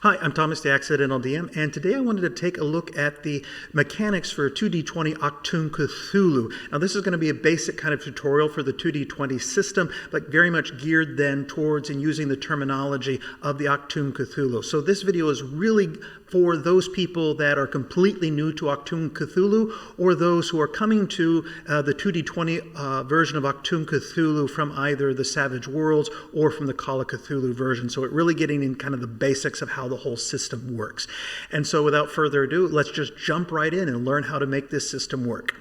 Hi, I'm Thomas, the Accidental DM, and today I wanted to take a look at the mechanics for 2D20 Achtung Cthulhu. Now, this is going to be a basic kind of tutorial for the 2D20 system, but very much geared then towards and using the terminology of the Achtung Cthulhu. So this video is really for those people that are completely new to Achtung Cthulhu, or those who are coming to the 2D20 version of Achtung Cthulhu from either the Savage Worlds or from the Call of Cthulhu version. So it really getting in kind of the basics of how the whole system works. And so without further ado, let's just jump right in and learn how to make this system work.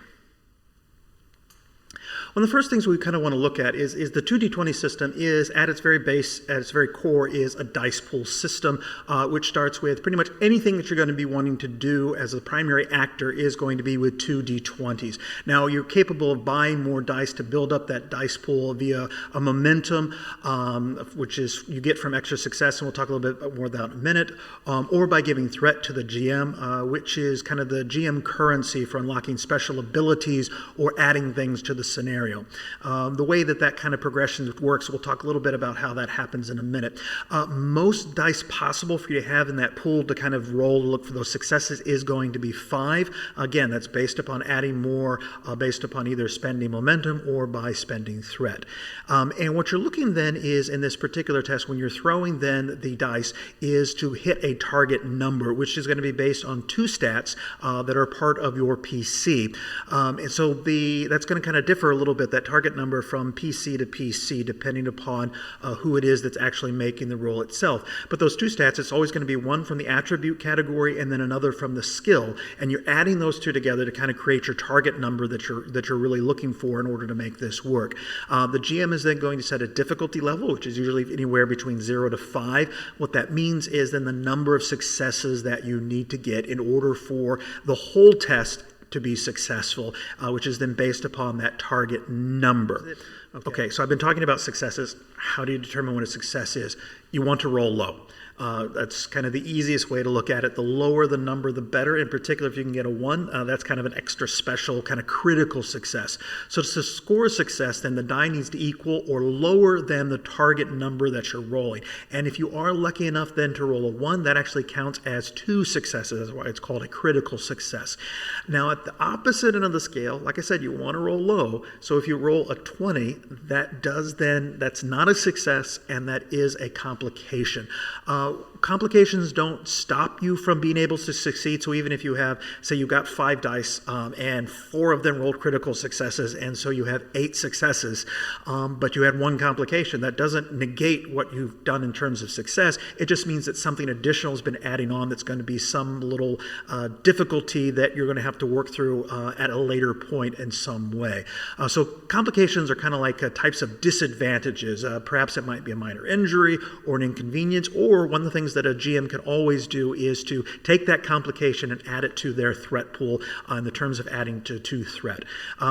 One of the first things we kind of want to look at is the 2D20 system is at its very base, at its very core, is a dice pool system, which starts with pretty much anything that you're going to be wanting to do as a primary actor is going to be with 2D20s. Now, you're capable of buying more dice to build up that dice pool via a momentum, which is you get from extra success, and we'll talk a little bit more about in a minute, or by giving threat to the GM, which is kind of the GM currency for unlocking special abilities or adding things to the scenario. The way that kind of progression works, we'll talk a little bit about how that happens in a minute. Most dice possible for you to have in that pool to kind of roll to look for those successes is going to be 5. Again, that's based upon adding more, based upon either spending momentum or by spending threat. And what you're looking then is, in this particular test, when you're throwing then the dice, is to hit a target number, which is going to be based on 2 stats that are part of your PC. And so that's going to kind of differ a little bit, that target number from PC to PC, depending upon who it is that's actually making the roll itself. But those 2 stats, it's always going to be one from the attribute category and then another from the skill, and you're adding those 2 together to kind of create your target number that you're really looking for in order to make this work. The GM is then going to set a difficulty level, which is usually anywhere between 0 to 5. What that means is then the number of successes that you need to get in order for the whole test to be successful, which is then based upon that target number. Okay, so I've been talking about successes. How do you determine what a success is? You want to roll low. That's kind of the easiest way to look at it. The lower the number, the better. In particular, if you can get a 1, that's kind of an extra special, kind of critical success. So to score a success, then the die needs to equal or lower than the target number that you're rolling. And if you are lucky enough then to roll a 1, that actually counts as 2 successes. That's why it's called a critical success. Now, at the opposite end of the scale, like I said, you want to roll low. So if you roll a 20, that's not a success, and that is a complication. Complications don't stop you from being able to succeed. So even if you have, say you got 5 dice and 4 of them rolled critical successes, and so you have 8 successes, but you had 1 complication, that doesn't negate what you've done in terms of success. It just means that something additional has been adding on that's going to be some little difficulty that you're going to have to work through at a later point in some way. So complications are kind of like types of disadvantages. Perhaps it might be a minor injury or an inconvenience, or one of the things that a GM can always do is to take that complication and add it to their threat pool in the terms of adding to threat.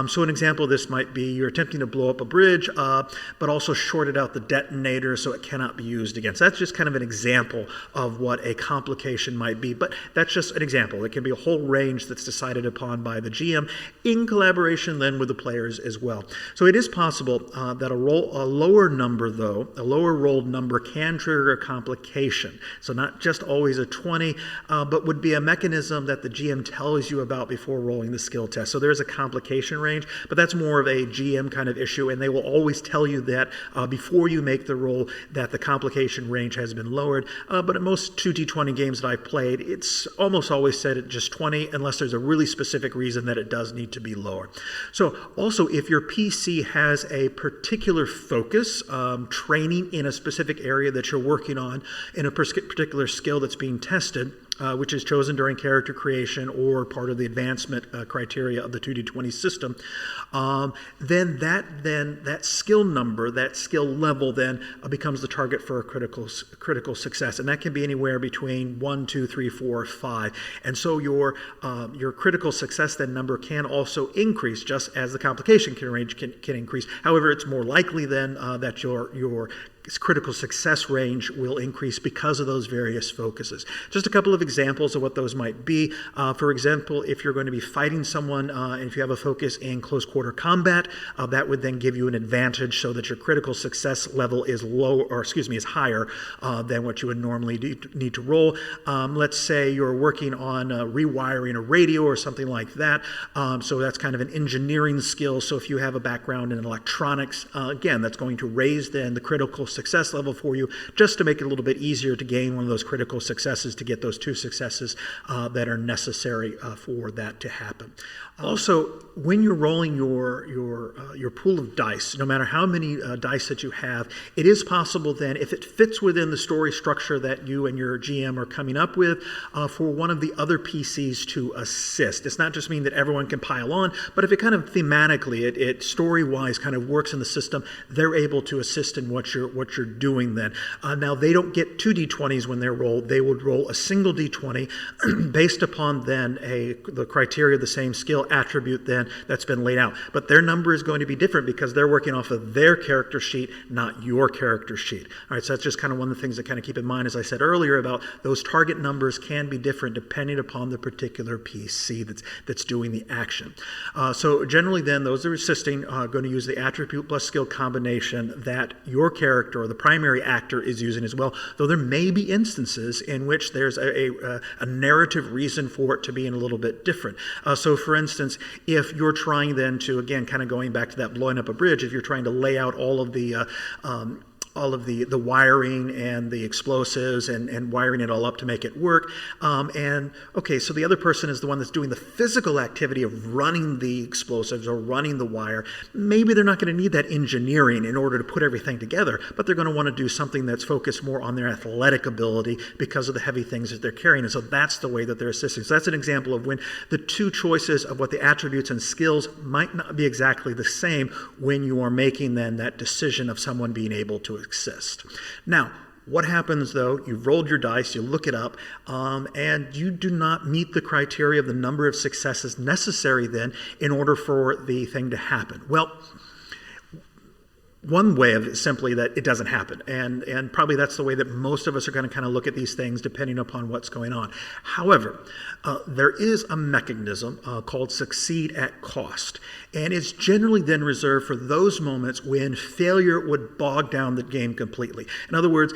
So an example of this might be you're attempting to blow up a bridge, but also shorted out the detonator so it cannot be used again. So that's just kind of an example of what a complication might be, but that's just an example. It can be a whole range that's decided upon by the GM in collaboration then with the players as well. So it is possible that a lower number, though, a lower rolled number can trigger a complication. So not just always a 20, but would be a mechanism that the GM tells you about before rolling the skill test. So there's a complication range, but that's more of a GM kind of issue, and they will always tell you that before you make the roll that the complication range has been lowered. But in most 2D20 games that I've played, it's almost always set at just 20 unless there's a really specific reason that it does need to be lower. So also, if your PC has a particular focus, training in a specific area that you're working on, in a particular skill that's being tested, which is chosen during character creation or part of the advancement criteria of the 2D20 system, then that skill number, that skill level then becomes the target for a critical success. And that can be anywhere between 1, 2, 3, 4, 5. And so your critical success then number can also increase just as the complication range can increase. However, it's more likely then that your critical success range will increase because of those various focuses. Just a couple of examples of what those might be. For example, if you're going to be fighting someone, and if you have a focus in close quarter combat, that would then give you an advantage so that your critical success level is is higher than what you would normally need to roll. Let's say you're working on rewiring a radio or something like that. So that's kind of an engineering skill. So if you have a background in electronics, again, that's going to raise then the critical success level for you, just to make it a little bit easier to gain one of those critical successes, to get those 2 successes that are necessary for that to happen. Also, when you're rolling your pool of dice, no matter how many dice that you have, it is possible then, if it fits within the story structure that you and your GM are coming up with, for one of the other PCs to assist. It's not just mean that everyone can pile on, but if it kind of thematically, it story-wise kind of works in the system, they're able to assist in what you're doing then. Now, they don't get 2 D20s when they're rolled. They would roll a single D20 based upon then the criteria of the same skill attribute then that's been laid out. But their number is going to be different because they're working off of their character sheet, not your character sheet. All right, so that's just kind of one of the things to kind of keep in mind, as I said earlier, about those target numbers can be different depending upon the particular PC that's doing the action. So generally then, those that are assisting are going to use the attribute plus skill combination that your character or the primary actor is using as well, though there may be instances in which there's a narrative reason for it to be a little bit different. So for instance, if you're trying then to, again, kind of going back to that blowing up a bridge, if you're trying to lay out all of the wiring and the explosives and wiring it all up to make it work. So the other person is the one that's doing the physical activity of running the explosives or running the wire. Maybe they're not going to need that engineering in order to put everything together, but they're going to want to do something that's focused more on their athletic ability because of the heavy things that they're carrying. And so that's the way that they're assisting. So that's an example of when the 2 choices of what the attributes and skills might not be exactly the same when you are making then that decision of someone being able to exist. Now, what happens though, you've rolled your dice, you look it up, and you do not meet the criteria of the number of successes necessary then in order for the thing to happen? Well, one way of it is simply that it doesn't happen. And probably that's the way that most of us are going to kind of look at these things depending upon what's going on. However, there is a mechanism called succeed at cost. And it's generally then reserved for those moments when failure would bog down the game completely. In other words,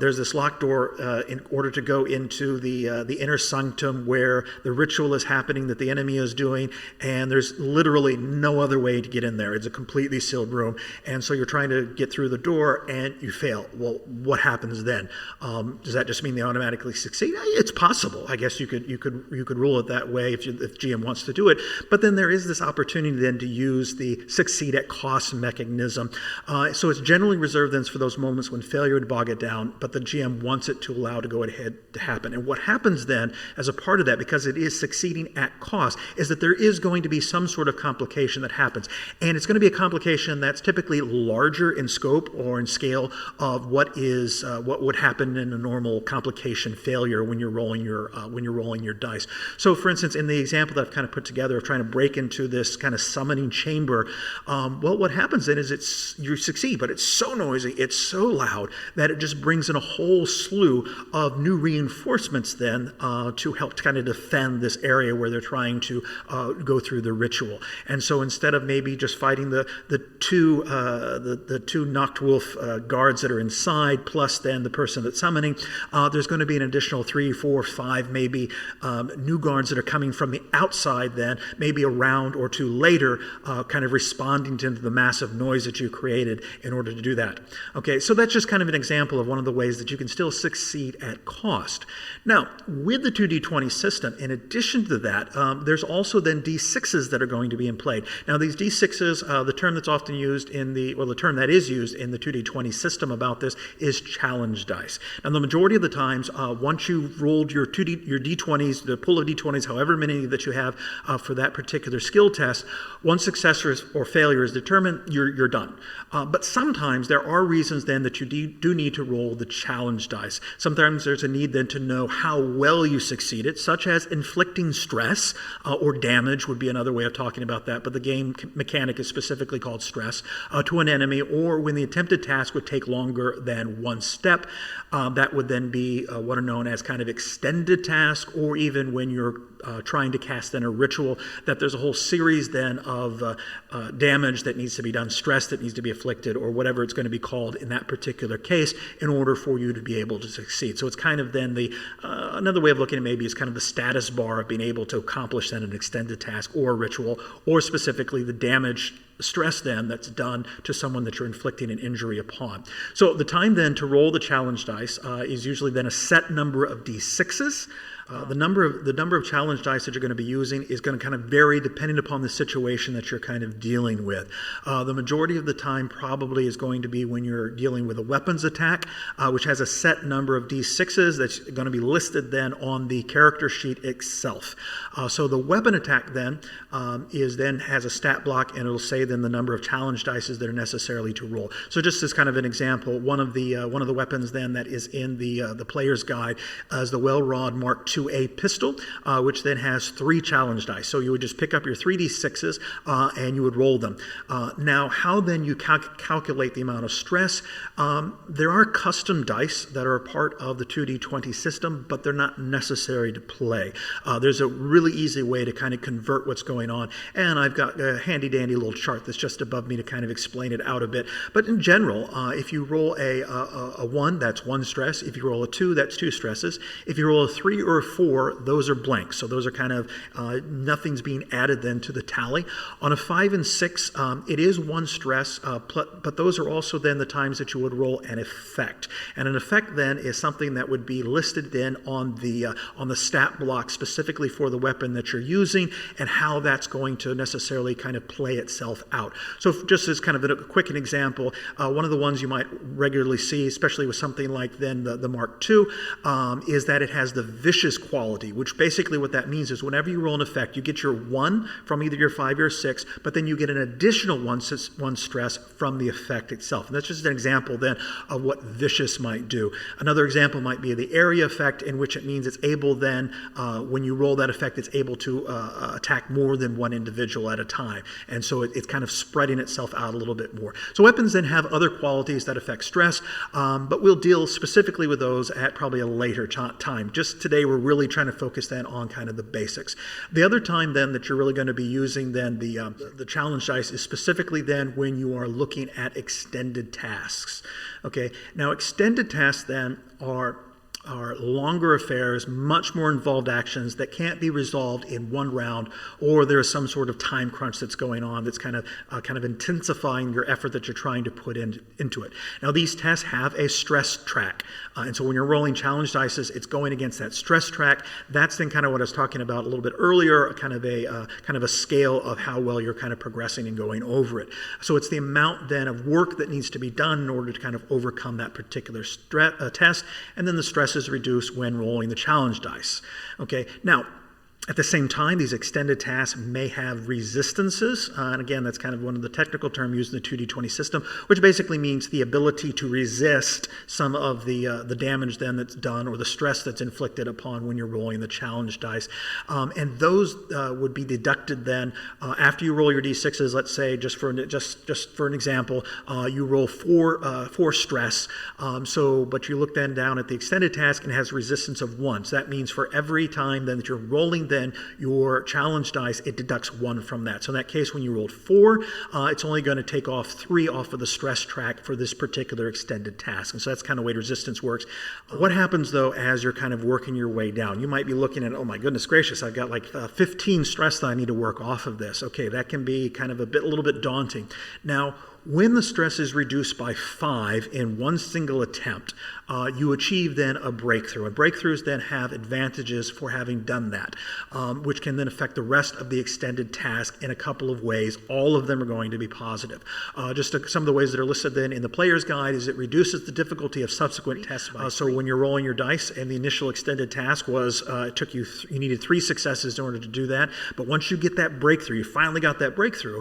there's this locked door in order to go into the inner sanctum where the ritual is happening that the enemy is doing, and there's literally no other way to get in there. It's a completely sealed room. And so you're trying to get through the door and you fail. Well, what happens then? Does that just mean they automatically succeed? It's possible. I guess you could rule it that way if GM wants to do it. But then there is this opportunity then to use the succeed at cost mechanism. So it's generally reserved then for those moments when failure would bog it down, but the GM wants it to allow to go ahead to happen. And what happens then as a part of that, because it is succeeding at cost, is that there is going to be some sort of complication that happens. And it's going to be a complication that's typically larger in scope or in scale of what would happen in a normal complication failure when you're rolling your dice. So for instance, in the example that I've kind of put together of trying to break into this kind of summoning chamber, well, what happens then is you succeed, but it's so noisy, it's so loud that it just brings in a whole slew of new reinforcements then to help to kind of defend this area where they're trying to go through the ritual. And so instead of maybe just fighting the two Nachtwolf guards that are inside, plus then the person that's summoning, there's going to be an additional 3, 4, 5 maybe new guards that are coming from the outside then, maybe a round or two later, kind of responding to the massive noise that you created in order to do that. Okay, so that's just kind of an example of one of the ways that you can still succeed at cost. Now, with the 2d20 system, in addition to that, there's also then d6s that are going to be in play. Now, these d6s, the term that's often used the term that is used in the 2d20 system about this is challenge dice. Now, the majority of the times, once you've rolled your d20s, the pool of d20s, however many that you have for that particular skill test, once success or failure is determined, you're done. But sometimes there are reasons then that you do need to roll the challenge dice. Sometimes there's a need then to know how well you succeeded, such as inflicting stress or damage would be another way of talking about that, but the game mechanic is specifically called stress, to an enemy or when the attempted task would take longer than one step. That would then be what are known as kind of extended task, or even when you're trying to cast then a ritual, that there's a whole series then of damage that needs to be done, stress that needs to be afflicted, or whatever it's going to be called in that particular case in order for you to be able to succeed. So it's kind of then the, another way of looking at it maybe is kind of the status bar of being able to accomplish then an extended task or a ritual, or specifically the damage stress then that's done to someone that you're inflicting an injury upon. So the time then to roll the challenge dice is usually then a set number of d6s. The number of challenge dice that you're going to be using is going to kind of vary depending upon the situation that you're kind of dealing with. The majority of the time probably is going to be when you're dealing with a weapons attack, which has a set number of d6s that's going to be listed then on the character sheet itself. So the weapon attack then has a stat block, and it'll say then the number of challenge dice that are necessarily to roll. So just as kind of an example, one of the weapons then that is in the player's guide is the Well-Rod Mark II-A pistol, which then has 3 challenge dice. So you would just pick up your 3d6s and you would roll them. Now, how then you calculate the amount of stress? There are custom dice that are a part of the 2d20 system, but they're not necessary to play. There's a really easy way to kind of convert what's going on, and I've got a handy-dandy little chart that's just above me to kind of explain it out a bit. But in general, if you roll a 1, that's 1 stress. If you roll a 2, that's 2 stresses. If you roll a 3 or a 4, those are blanks. So those are kind of, nothing's being added then to the tally. On a 5 and 6, it is 1 stress, but those are also then the times that you would roll an effect. And an effect then is something that would be listed then on the stat block specifically for the weapon that you're using and how that's going to necessarily kind of play itself out. So just as kind of a quick example, one of the ones you might regularly see, especially with something like then the Mark II, is that it has the vicious quality, which basically what that means is whenever you roll an effect, you get your 1 from either your 5 or 6, but then you get an additional 1 stress from the effect itself. And that's just an example then of what vicious might do. Another example might be the area effect, in which it means it's able then, when you roll that effect, it's able to attack more than one individual at a time. And so it's kind of spreading itself out a little bit more. So weapons then have other qualities that affect stress, but we'll deal specifically with those at probably a later time. Just today we're really trying to focus then on kind of the basics. The other time then that you're really going to be using then the challenge dice is specifically then when you are looking at extended tasks. Okay, now extended tasks then are longer affairs, much more involved actions that can't be resolved in one round, or there is some sort of time crunch that's going on that's kind of intensifying your effort that you're trying to put into it. Now, these tests have a stress track, and so when you're rolling challenge dice, it's going against that stress track. That's then kind of what I was talking about a little bit earlier, kind of a scale of how well you're kind of progressing and going over it. So it's the amount then of work that needs to be done in order to kind of overcome that particular test, and then the stress is reduced when rolling the challenge dice. Okay, now at the same time, these extended tasks may have resistances, and again, that's kind of one of the technical terms used in the 2d20 system, which basically means the ability to resist some of the damage then that's done or the stress that's inflicted upon when you're rolling the challenge dice. And those would be deducted then after you roll your d6s. Let's say, just for an example, you roll 4 stress, but you look then down at the extended task and it has resistance of 1. So that means for every time then that you're rolling then your challenge dice, it deducts 1 from that. So in that case, when you rolled 4, it's only going to take off 3 off of the stress track for this particular extended task. And so that's kind of the way resistance works. What happens though as you're kind of working your way down? You might be looking at, oh my goodness gracious, I've got like 15 stress that I need to work off of this. Okay, that can be kind of a little bit daunting. Now, when the stress is reduced by 5 in one single attempt, you achieve then a breakthrough. And breakthroughs then have advantages for having done that, which can then affect the rest of the extended task in a couple of ways. All of them are going to be positive. Some of the ways that are listed then in the player's guide is it reduces the difficulty of subsequent tests. So when you're rolling your dice and the initial extended task was, it took you needed 3 successes in order to do that. But once you get that breakthrough, you finally got that breakthrough,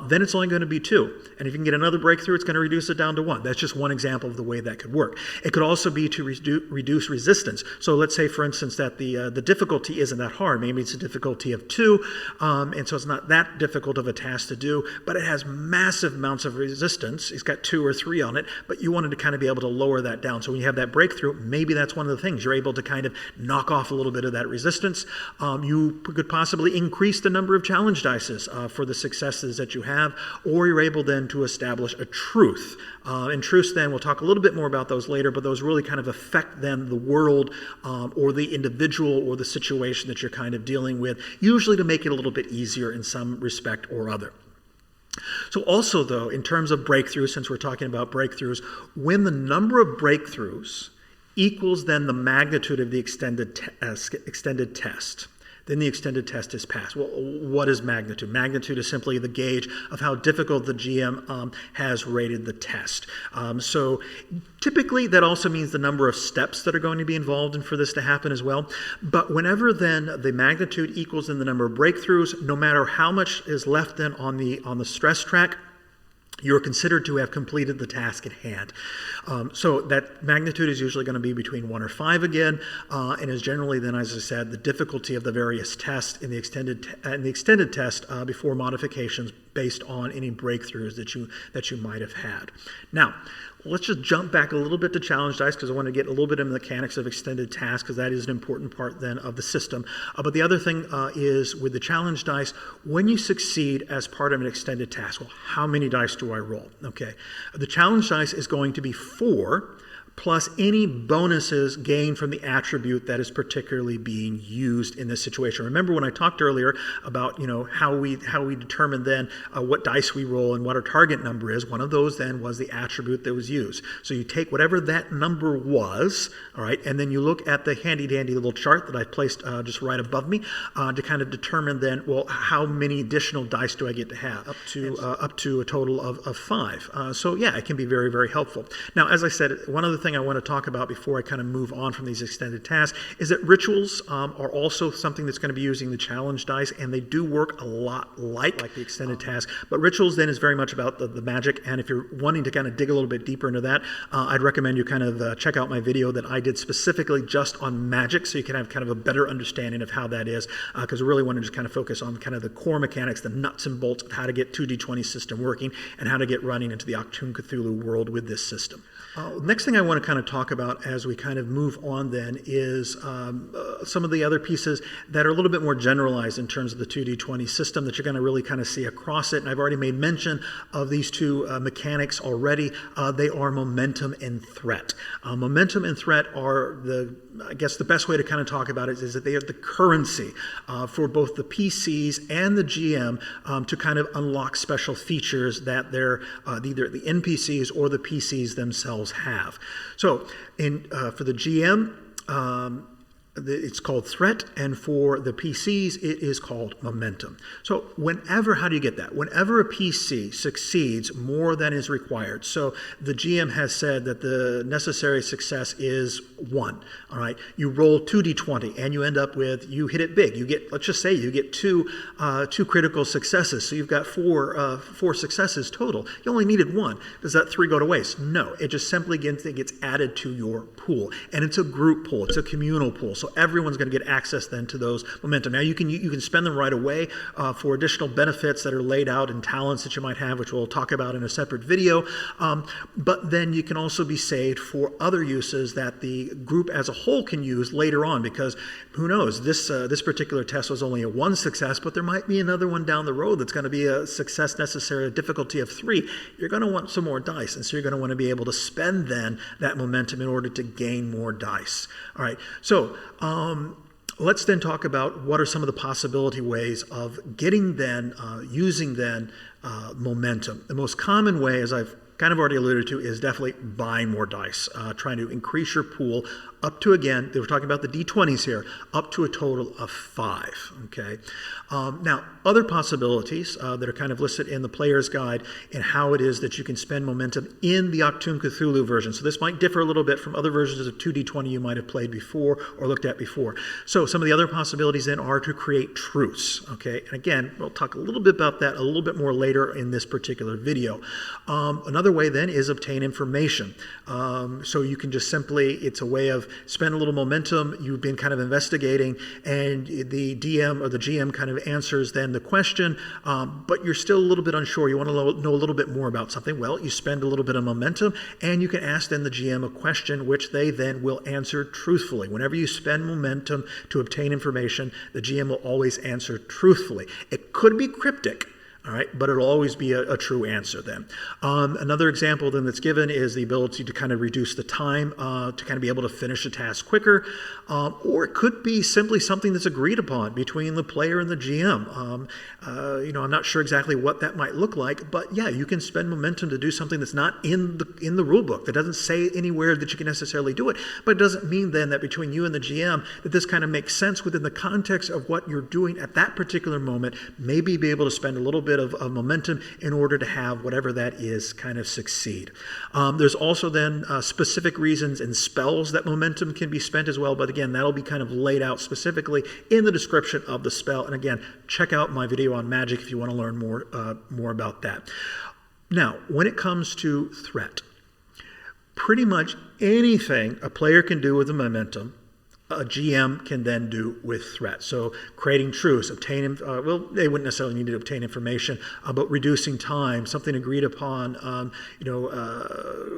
then it's only going to be 2. And if you can get another breakthrough, it's going to reduce it down to 1. That's just one example of the way that could work. It could also be to reduce resistance. So let's say, for instance, that the difficulty isn't that hard. Maybe it's a difficulty of 2, and so it's not that difficult of a task to do, but it has massive amounts of resistance. It's got 2 or 3 on it, but you wanted to kind of be able to lower that down. So when you have that breakthrough, maybe that's one of the things. You're able to kind of knock off a little bit of that resistance. You could possibly increase the number of challenge dices for the successes that you have, or you're able then to establish a truth. And truths then, we'll talk a little bit more about those later, but those really kind of affect then the world or the individual or the situation that you're kind of dealing with, usually to make it a little bit easier in some respect or other. So also, though, in terms of breakthroughs, since we're talking about breakthroughs, when the number of breakthroughs equals then the magnitude of the extended test, then the extended test is passed. Well, what is magnitude? Magnitude is simply the gauge of how difficult the GM has rated the test. So typically that also means the number of steps that are going to be involved in for this to happen as well. But whenever then the magnitude equals in the number of breakthroughs, no matter how much is left then on the stress track, you're considered to have completed the task at hand. So that magnitude is usually going to be between 1 or 5 again, and is generally then, as I said, the difficulty of the various tests in the extended test before modifications based on any breakthroughs that you might have had. Now, let's just jump back a little bit to challenge dice, because I want to get a little bit in the mechanics of extended tasks, because that is an important part then of the system. But the other thing is with the challenge dice, when you succeed as part of an extended task, well, how many dice do I roll? Okay, the challenge dice is going to be 4, plus any bonuses gained from the attribute that is particularly being used in this situation. Remember when I talked earlier about how we determine then what dice we roll and what our target number is. One of those then was the attribute that was used. So you take whatever that number was, all right, and then you look at the handy dandy little chart that I placed just right above me to kind of determine then, well, how many additional dice do I get to have? Up to a total of 5. So yeah, it can be very, very helpful. Now, as I said, one other thing I want to talk about before I kind of move on from these extended tasks is that rituals are also something that's going to be using the challenge dice, and they do work a lot like the extended task. But rituals then is very much about the magic, and if you're wanting to kind of dig a little bit deeper into that, I'd recommend you kind of check out my video that I did specifically just on magic, so you can have kind of a better understanding of how that is, because we really want to just kind of focus on kind of the core mechanics, the nuts and bolts of how to get 2D20 system working and how to get running into the Achtung Cthulhu world with this system. Next thing I want to kind of talk about as we kind of move on then is some of the other pieces that are a little bit more generalized in terms of the 2D20 system that you're going to really kind of see across it. And I've already made mention of these two mechanics already. They are momentum and threat. Momentum and threat are I guess the best way to kind of talk about it is that they are the currency for both the PCs and the GM to kind of unlock special features that either the NPCs or the PCs themselves have. So for the GM, it's called threat, and for the PCs, it is called momentum. So how do you get that? Whenever a PC succeeds more than is required, so the GM has said that the necessary success is 1, all right? You roll 2d20, and you end up you hit it big. Let's just say you get two critical successes, so you've got 4 successes total. You only needed 1. Does that 3 go to waste? No, it just simply gets added to your pool, and it's a group pool. It's a communal pool. So everyone's going to get access then to those momentum. Now you can spend them right away for additional benefits that are laid out in talents that you might have, which we'll talk about in a separate video. But then you can also be saved for other uses that the group as a whole can use later on, because who knows, this particular test was only a 1 success, but there might be another one down the road that's going to be a success necessary, a difficulty of 3. You're going to want some more dice, and so you're going to want to be able to spend then that momentum in order to gain more dice. All right, so let's then talk about what are some of the possibility ways of getting then, using then momentum. The most common way, as I've kind of already alluded to, is definitely buying more dice, trying to increase your pool up to, again, they were talking about the D20s here, up to a total of 5, okay? Now, other possibilities that are kind of listed in the player's guide and how it is that you can spend momentum in the Achtung Cthulhu version. So this might differ a little bit from other versions of 2D20 you might have played before or looked at before. So some of the other possibilities then are to create truths, okay? And again, we'll talk a little bit about that a little bit more later in this particular video. Another way then is obtain information. So you can just simply, it's a way of spend a little momentum, you've been kind of investigating, and the DM or the GM kind of answers then the question, but you're still a little bit unsure, you want to know a little bit more about something. Well, you spend a little bit of momentum, and you can ask then the GM a question which they then will answer truthfully. Whenever you spend momentum to obtain information, the GM will always answer truthfully. It could be cryptic, all right, but it'll always be a true answer then. Another example then that's given is the ability to kind of reduce the time to kind of be able to finish a task quicker, or it could be simply something that's agreed upon between the player and the GM. I'm not sure exactly what that might look like, but yeah, you can spend momentum to do something that's not in the rule book, that doesn't say anywhere that you can necessarily do it, but it doesn't mean then that between you and the GM that this kind of makes sense within the context of what you're doing at that particular moment, maybe be able to spend a little bit of momentum in order to have whatever that is kind of succeed. There's also then specific reasons and spells that momentum can be spent as well, but again, that'll be kind of laid out specifically in the description of the spell. And again, check out my video on magic if you want to learn more about that. Now, when it comes to threat, pretty much anything a player can do with the momentum, a GM can then do with threat. So creating truths, obtaining, they wouldn't necessarily need to obtain information, but reducing time, something agreed upon,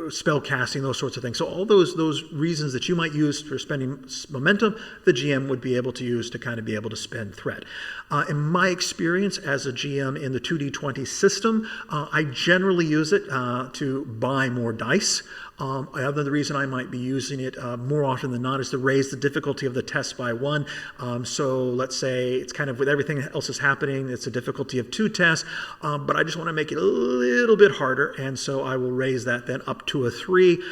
spell casting, those sorts of things. So all those reasons that you might use for spending momentum, the GM would be able to use to kind of be able to spend threat. In my experience as a GM in the 2D20 system, I generally use it to buy more dice. The reason I might be using it more often than not is to raise the difficulty of the test by 1. So let's say it's kind of with everything else is happening, it's a difficulty of 2 tests, but I just want to make it a little bit harder, and so I will raise that then up to a 3.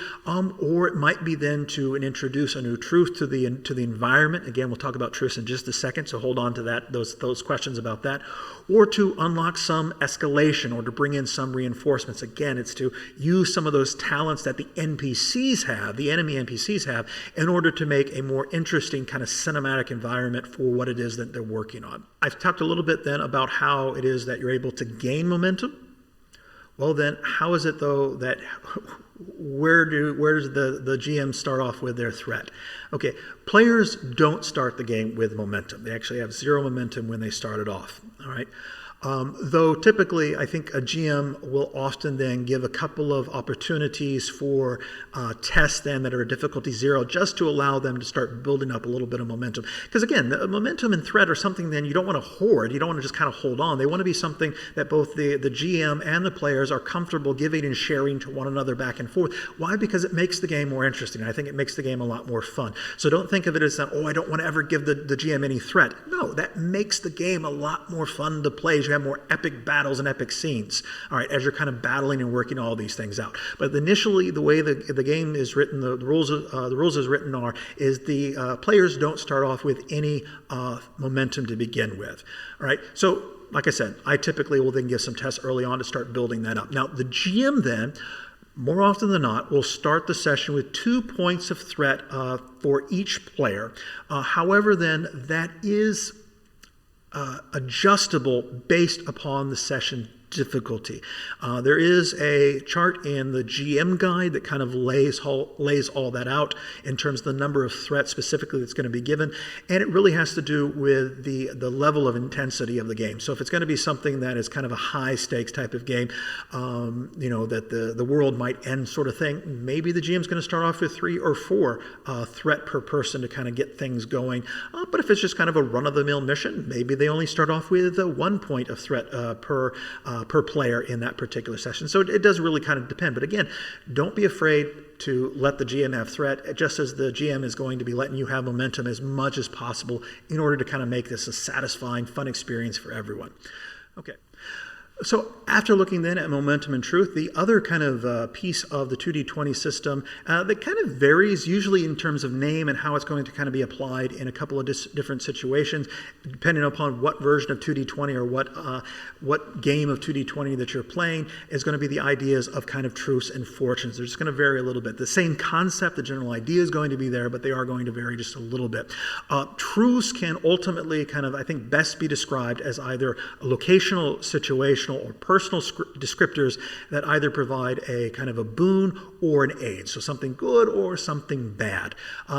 Or it might be then to introduce a new truth to the environment. Again, we'll talk about truths in just a second, so hold on to that, those questions about that. Or to unlock some escalation or to bring in some reinforcements. Again, it's to use some of those talents that the NPCs have, the enemy NPCs have, in order to make a more interesting kind of cinematic environment for what it is that they're working on. I've talked a little bit then about how it is that you're able to gain momentum. Well then, how is it though that where does the GM start off with their threat? Okay, players don't start the game with momentum. They actually have 0 momentum when they start it off, all right? Though typically I think a GM will often then give a couple of opportunities for tests then that are difficulty 0 just to allow them to start building up a little bit of momentum. Because again, the momentum and threat are something then you don't want to hoard, you don't want to just kind of hold on. They want to be something that both the GM and the players are comfortable giving and sharing to one another back and forth. Why? Because it makes the game more interesting. I think it makes the game a lot more fun. So don't think of it as that, oh, I don't want to ever give the GM any threat. No, that makes the game a lot more fun to play. You have more epic battles and epic scenes, all right, as you're kind of battling and working all these things out. But initially, the way the game is written, the rules as written is the players don't start off with any momentum to begin with, all right? So, like I said, I typically will then give some tests early on to start building that up. Now, the GM then, more often than not, will start the session with 2 points of threat for each player. However, then, that is adjustable based upon the session difficulty. There is a chart in the GM guide that kind of lays all that out in terms of the number of threats specifically that's going to be given, and it really has to do with the level of intensity of the game. So if it's going to be something that is kind of a high stakes type of game, that the world might end sort of thing, maybe the GM's going to start off with 3 or 4 threat per person to kind of get things going. But if it's just kind of a run-of-the-mill mission, maybe they only start off with 1 point of threat per player in that particular session. So it does really kind of depend. But again, don't be afraid to let the GM have threat, just as the GM is going to be letting you have momentum as much as possible in order to kind of make this a satisfying, fun experience for everyone. Okay. So after looking then at momentum and truth, the other kind of piece of the 2D20 system that kind of varies usually in terms of name and how it's going to kind of be applied in a couple of different situations, depending upon what version of 2D20 or what game of 2D20 that you're playing, is going to be the ideas of kind of truths and fortunes. They're just going to vary a little bit. The same concept, the general idea is going to be there, but they are going to vary just a little bit. Truths can ultimately kind of, I think, best be described as either a locational, situational, or personal descriptors that either provide a kind of a boon or an aid, so something good or something bad.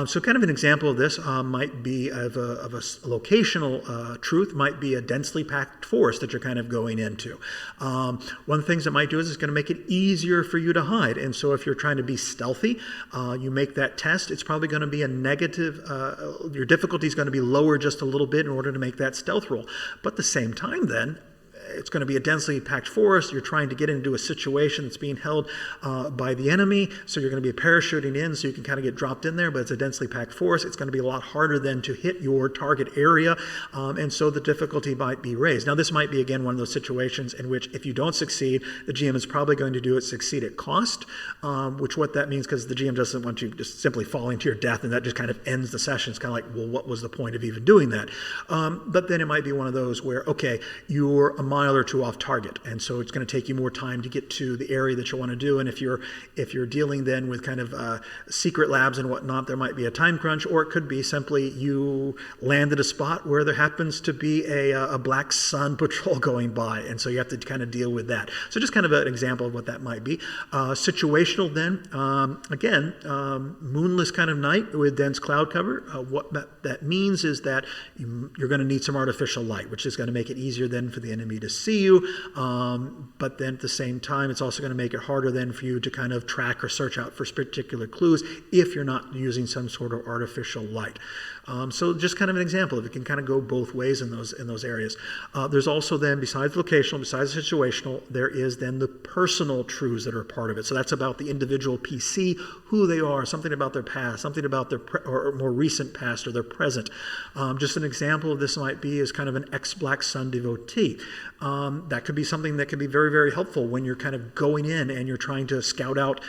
So kind of an example of this might be of a locational truth might be a densely packed forest that you're kind of going into. One of the things it might do is it's going to make it easier for you to hide, and so if you're trying to be stealthy, you make that test, it's probably going to be a negative, your difficulty is going to be lower just a little bit in order to make that stealth roll. But at the same time then, it's going to be a densely packed forest. You're trying to get into a situation that's being held by the enemy, so you're going to be parachuting in so you can kind of get dropped in there, but it's a densely packed forest. It's going to be a lot harder then to hit your target area, and so the difficulty might be raised. Now, this might be, again, one of those situations in which if you don't succeed, the GM is probably going to do it succeed at cost, which what that means, because the GM doesn't want you just simply falling to your death, and that just kind of ends the session. It's kind of like, well, what was the point of even doing that? But then it might be one of those where, okay, you're a mile or two off target, and so it's going to take you more time to get to the area that you want to do. And if you're dealing then with kind of secret labs and whatnot, there might be a time crunch, or it could be simply you land at a spot where there happens to be a black sun patrol going by, and so you have to kind of deal with that. So just kind of an example of what that might be. Situational then, again, moonless kind of night with dense cloud cover. What that means is that you're going to need some artificial light, which is going to make it easier then for the enemy to see you, but then at the same time, it's also going to make it harder then for you to kind of track or search out for particular clues if you're not using some sort of artificial light. So just kind of an example of it can kind of go both ways in those areas. There's also then, besides vocational, besides situational, there is then the personal truths that are part of it. So that's about the individual PC, who they are, something about their past, something about their or more recent past or their present. Just an example of this might be is kind of an ex-Black Sun devotee. That could be something that could be very, very helpful when you're kind of going in and you're trying to scout out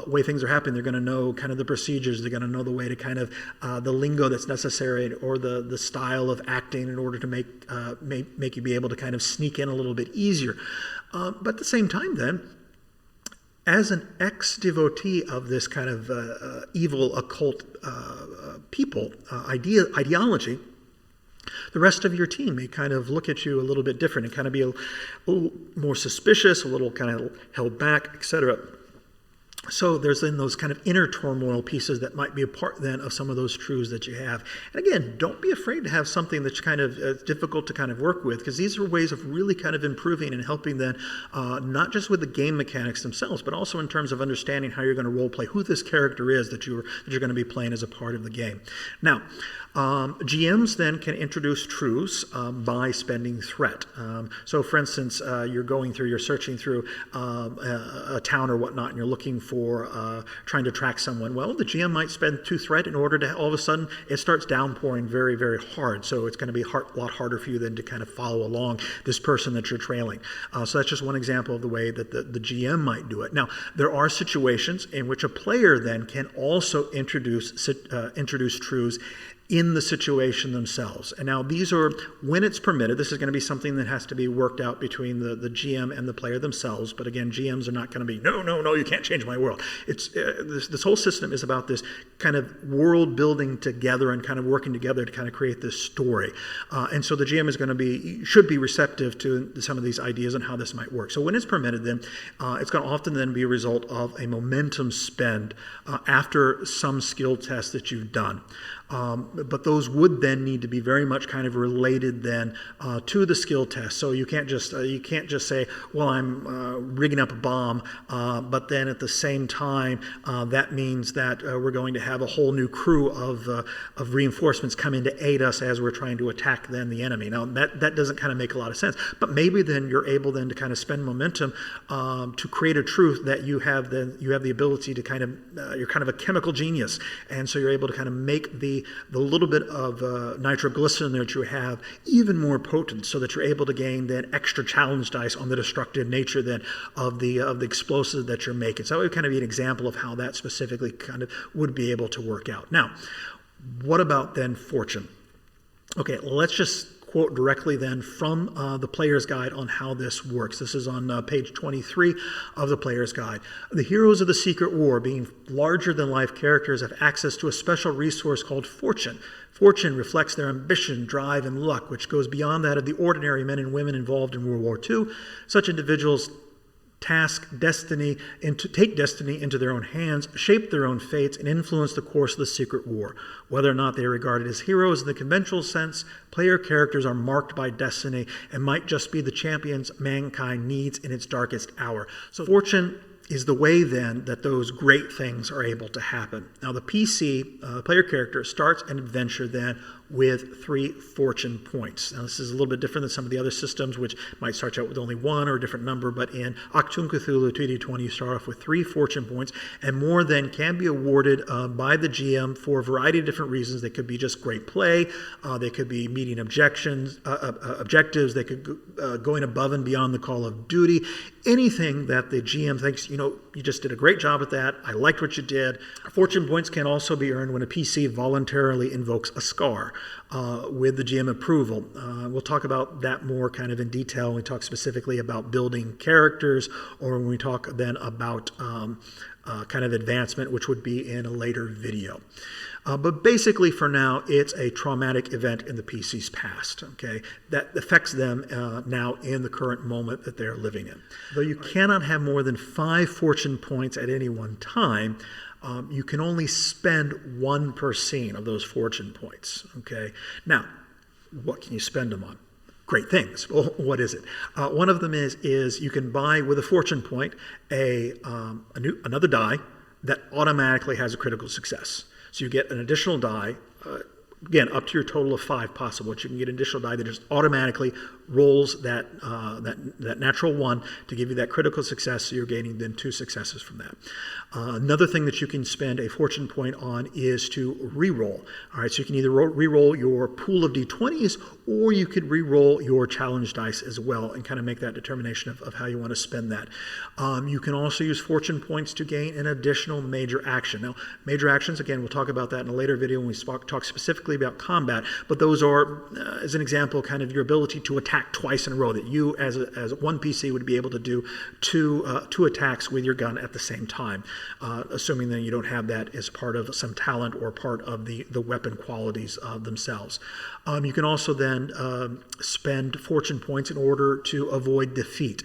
way things are happening. They're going to know kind of the procedures. They're going to know the way to kind of the lingo that's necessary or the style of acting in order to make you be able to kind of sneak in a little bit easier. But at the same time then, as an ex-devotee of this kind of evil occult ideology, the rest of your team may kind of look at you a little bit different and kind of be a little more suspicious, a little kind of held back, etc. So there's then those kind of inner turmoil pieces that might be a part then of some of those truths that you have. And again, don't be afraid to have something that's kind of difficult to kind of work with, because these are ways of really kind of improving and helping then, not just with the game mechanics themselves, but also in terms of understanding how you're going to role play, who this character is that you're going to be playing as a part of the game. Now, GMs then can introduce truths by spending threat. So for instance, you're searching through a town or whatnot, and you're looking for trying to track someone. Well, the GM might spend 2 threat in order to all of a sudden it starts downpouring very, very hard. So it's going to be a lot harder for you then to kind of follow along this person that you're trailing. So that's just one example of the way that the GM might do it. Now, there are situations in which a player then can also introduce truths in the situation themselves. And now these are, when it's permitted, this is going to be something that has to be worked out between the GM and the player themselves. But again, GMs are not going to be, no, you can't change my world. It's this whole system is about this kind of world building together and kind of working together to kind of create this story. And so the GM is going to should be receptive to some of these ideas and how this might work. So when it's permitted, then it's going to often then be a result of a momentum spend after some skill test that you've done. But those would then need to be very much kind of related then to the skill test. So you can't just say, well, I'm rigging up a bomb, but then at the same time that means that we're going to have a whole new crew of reinforcements come in to aid us as we're trying to attack then the enemy. Now that doesn't kind of make a lot of sense. But maybe then you're able then to kind of spend momentum to create a truth that you have the ability to kind of you're kind of a chemical genius, and so you're able to kind of make the little bit of nitroglycerin that you have even more potent, so that you're able to gain then extra challenge dice on the destructive nature then of the explosive that you're making. So that would kind of be an example of how that specifically kind of would be able to work out. Now, what about then fortune? Okay, let's just quote directly then from the Player's Guide on how this works. This is on page 23 of the Player's Guide. The heroes of the Secret War, being larger-than-life characters, have access to a special resource called fortune. Fortune reflects their ambition, drive, and luck, which goes beyond that of the ordinary men and women involved in World War II. Such individuals take destiny into their own hands, shape their own fates, and influence the course of the secret war. Whether or not they are regarded as heroes in the conventional sense, player characters are marked by destiny and might just be the champions mankind needs in its darkest hour. So fortune is the way then that those great things are able to happen. Now the PC, player character, starts an adventure then with 3 fortune points. Now this is a little bit different than some of the other systems, which might start out with only 1 or a different number, but in Achtung, Cthulhu 2D20 you start off with 3 fortune points, and more then can be awarded by the GM for a variety of different reasons. They could be just great play, they could be meeting objectives, they could going above and beyond the call of duty, anything that the GM thinks, you just did a great job at that, I liked what you did. Fortune points can also be earned when a PC voluntarily invokes a scar with the GM approval. We'll talk about that more kind of in detail when we talk specifically about building characters, or when we talk then about kind of advancement, which would be in a later video. But basically for now, it's a traumatic event in the PC's past, okay, that affects them now in the current moment that they're living in. Though you cannot have more than 5 fortune points at any one time, you can only spend 1 per scene of those fortune points, okay? Now, what can you spend them on? Great things. Well, what is it? One of them is you can buy with a fortune point another die that automatically has a critical success. So you get an additional die, again, up to your total of 5 possible. But you can get an additional die that just automatically rolls that natural 1 to give you that critical success, so you're gaining then 2 successes from that. Another thing that you can spend a fortune point on is to re-roll. All right, so you can either re-roll your pool of d20s, or you could re-roll your challenge dice as well and kind of make that determination of how you want to spend that. You can also use fortune points to gain an additional major action. Now, major actions, again, we'll talk about that in a later video when we talk specifically about combat, but those are, as an example, kind of your ability to attack twice in a row, that you as one PC would be able to do two attacks with your gun at the same time, assuming that you don't have that as part of some talent or part of the weapon qualities themselves. You can also then spend fortune points in order to avoid defeat.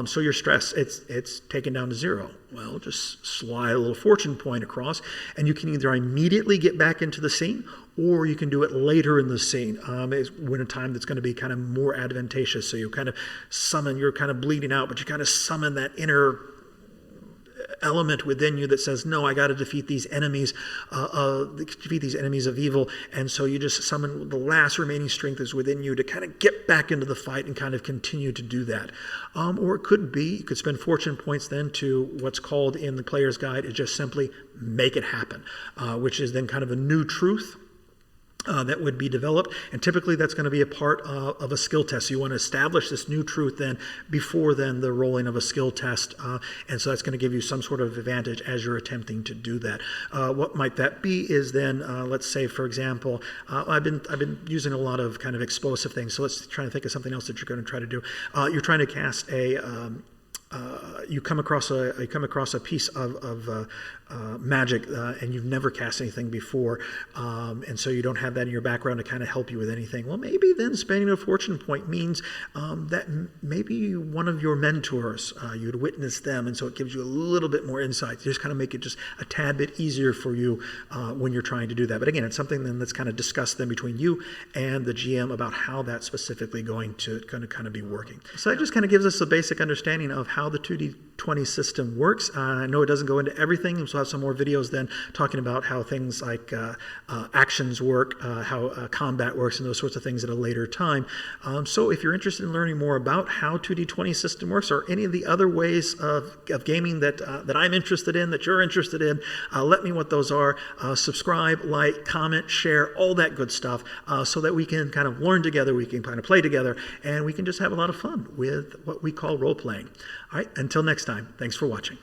So your stress, it's taken down to 0. Well, just slide a little fortune point across, and you can either immediately get back into the scene, or you can do it later in the scene when a time that's going to be kind of more advantageous. So you kind of summon, you're kind of bleeding out, but you kind of summon that inner element within you that says, no, I got to defeat these enemies of evil. And so you just summon the last remaining strength is within you to kind of get back into the fight and kind of continue to do that. Or it could be, you could spend fortune points then to what's called in the Player's Guide is just simply make it happen, which is then kind of a new truth that would be developed, and typically that's going to be a part of a skill test. So you want to establish this new truth then before then the rolling of a skill test, and so that's going to give you some sort of advantage as you're attempting to do that. What might that be is then, let's say for example, I've been using a lot of kind of explosive things, so let's try to think of something else that you're going to try to do. You're trying to cast you come across a piece of magic and you've never cast anything before, and so you don't have that in your background to kind of help you with anything. Well, maybe then spending a fortune point means that maybe one of your mentors, you'd witness them, and so it gives you a little bit more insight. You just kind of make it just a tad bit easier for you when you're trying to do that. But again, it's something then that's kind of discussed then between you and the GM about how that's specifically going to kind of be working. So that just kind of gives us a basic understanding of how how the 2D20 system works. I know it doesn't go into everything, and so I'll have some more videos then talking about how things like actions work, how combat works, and those sorts of things at a later time. So if you're interested in learning more about how 2D20 system works, or any of the other ways of gaming that I'm interested in, that you're interested in, let me know what those are. Subscribe, like, comment, share, all that good stuff, so that we can kind of learn together, we can kind of play together, and we can just have a lot of fun with what we call role-playing. All right, until next time, thanks for watching.